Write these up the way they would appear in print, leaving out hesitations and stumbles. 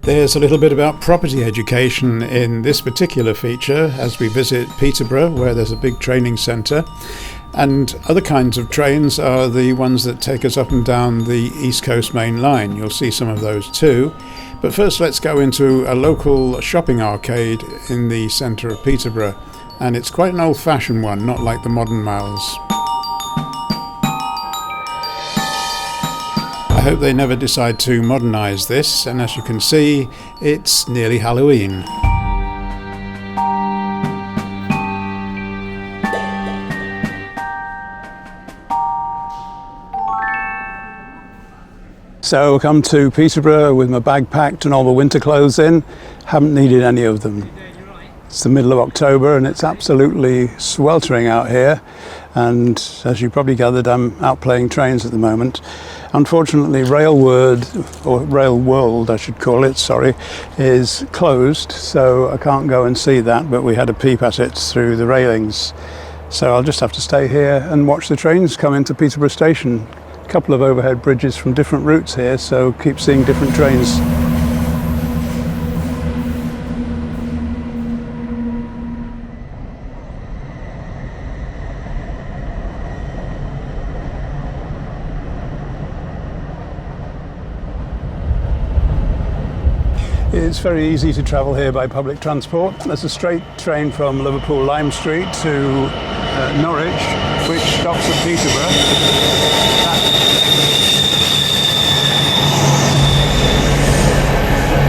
There's a little bit about property education in this particular feature as we visit Peterborough, where there's a big training centre. And other kinds of trains are the ones that take us up and down the East Coast Main Line. You'll see some of those too. But first let's go into a local shopping arcade in the centre of Peterborough. And it's quite an old-fashioned one, not like the modern malls. I hope they never decide to modernise this, and as you can see, it's nearly Halloween. So come to Peterborough with my bag packed and all the winter clothes in. Haven't needed any of them. It's the middle of October and it's absolutely sweltering out here, and as you probably gathered, I'm out playing trains at the moment. Unfortunately, Rail World I should call it, sorry, is closed, so I can't go and see that, but we had a peep at it through the railings. So I'll just have to stay here and watch the trains come into Peterborough station. A couple of overhead bridges from different routes here, so keep seeing different trains. It's very easy to travel here by public transport. There's a straight train from Liverpool Lime Street to Norwich, which stops at Peterborough.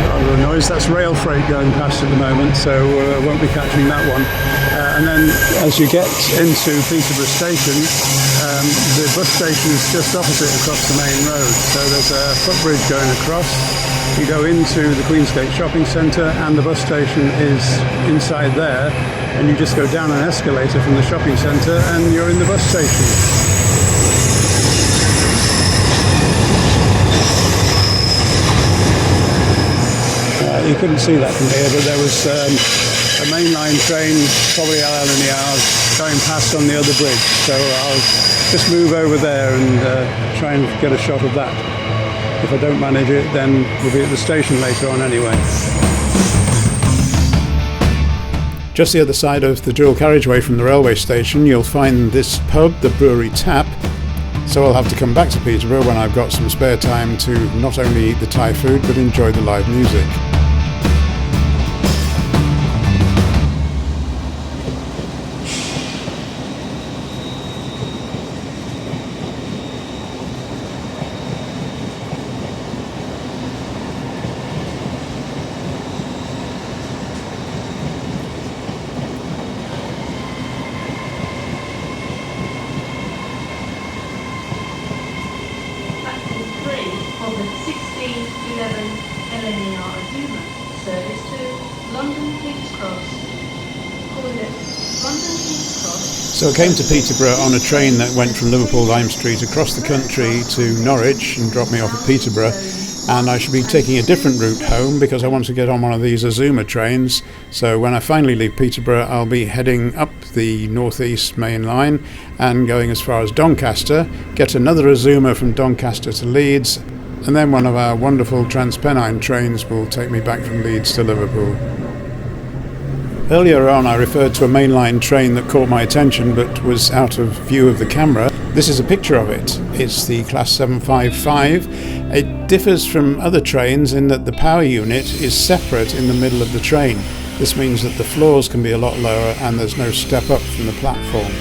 Rather a noise. That's rail freight going past at the moment, so won't be catching that one. And then as you get into Peterborough station, the bus station is just opposite across the main road. So there's a footbridge going across. You go into the Queensgate shopping centre and the bus station is inside there, and you just go down an escalator from the shopping centre and you're in the bus station. You couldn't see that from here, but there was a mainline train, probably a mile an hour, going past on the other bridge. So I'll just move over there and try and get a shot of that. If I don't manage it, then we'll be at the station later on anyway. Just the other side of the dual carriageway from the railway station, you'll find this pub, the Brewery Tap. So I'll have to come back to Peterborough when I've got some spare time to not only eat the Thai food, but enjoy the live music. Of the 1611 Azuma service to London King's Cross. Called it London King's Cross. So I came to Peterborough on a train that went from Liverpool Lime Street across the country to Norwich and dropped me off at Peterborough, and I should be taking a different route home because I want to get on one of these Azuma trains. So when I finally leave Peterborough, I'll be heading up the Northeast Main Line and going as far as Doncaster, get another Azuma from Doncaster to Leeds, and then one of our wonderful Transpennine trains will take me back from Leeds to Liverpool. Earlier on I referred to a mainline train that caught my attention but was out of view of the camera. This is a picture of it. It's the Class 755. It differs from other trains in that the power unit is separate in the middle of the train. This means that the floors can be a lot lower and there's no step up from the platform.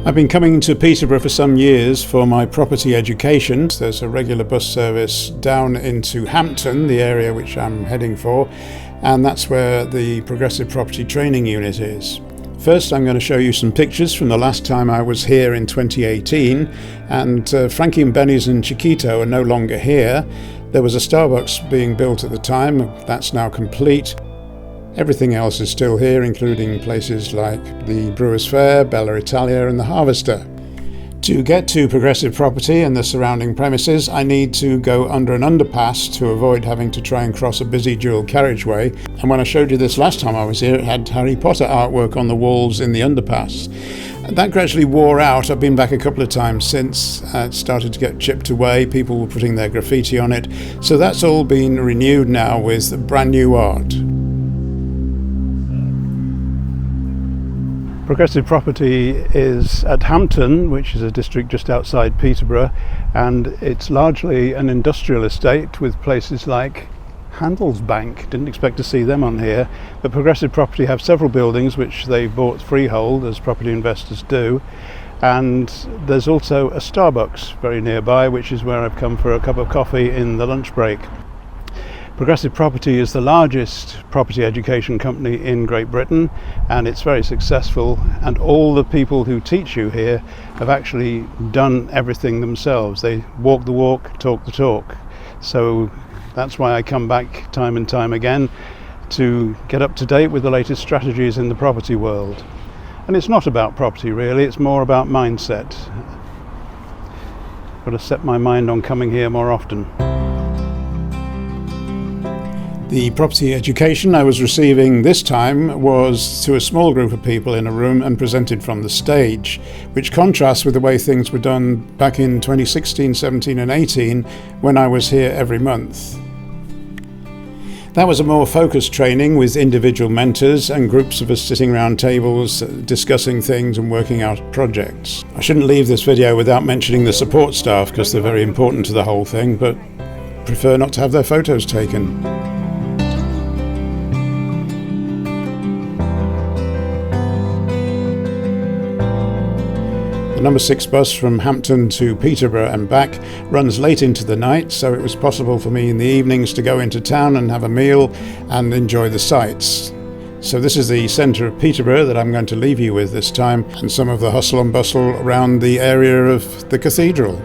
I've been coming to Peterborough for some years for my property education. There's a regular bus service down into Hampton, the area which I'm heading for, and that's where the Progressive Property Training Unit is. First, I'm going to show you some pictures from the last time I was here in 2018, and Frankie and Benny's and Chiquito are no longer here. There was a Starbucks being built at the time. That's now complete. Everything else is still here, including places like the Brewers Fair, Bella Italia and the Harvester. To get to Progressive Property and the surrounding premises, I need to go under an underpass to avoid having to try and cross a busy dual carriageway. And when I showed you this last time I was here, it had Harry Potter artwork on the walls in the underpass. That gradually wore out. I've been back a couple of times since. It started to get chipped away. People were putting their graffiti on it. So that's all been renewed now with brand new art. Progressive Property is at Hampton, which is a district just outside Peterborough, and it's largely an industrial estate with places like Handelsbank. Didn't expect to see them on here, but Progressive Property have several buildings which they bought freehold, as property investors do, and there's also a Starbucks very nearby, which is where I've come for a cup of coffee in the lunch break. Progressive Property is the largest property education company in Great Britain, and it's very successful, and all the people who teach you here have actually done everything themselves. They walk the walk, talk the talk. So that's why I come back time and time again to get up to date with the latest strategies in the property world. And it's not about property really, it's more about mindset. I've got to set my mind on coming here more often. The property education I was receiving this time was to a small group of people in a room and presented from the stage, which contrasts with the way things were done back in 2016, 17 and 18 when I was here every month. That was a more focused training with individual mentors and groups of us sitting around tables discussing things and working out projects. I shouldn't leave this video without mentioning the support staff because they're very important to the whole thing, but prefer not to have their photos taken. Number 6 bus from Hampton to Peterborough and back runs late into the night, so it was possible for me in the evenings to go into town and have a meal and enjoy the sights. So this is the centre of Peterborough that I'm going to leave you with this time, and some of the hustle and bustle around the area of the cathedral.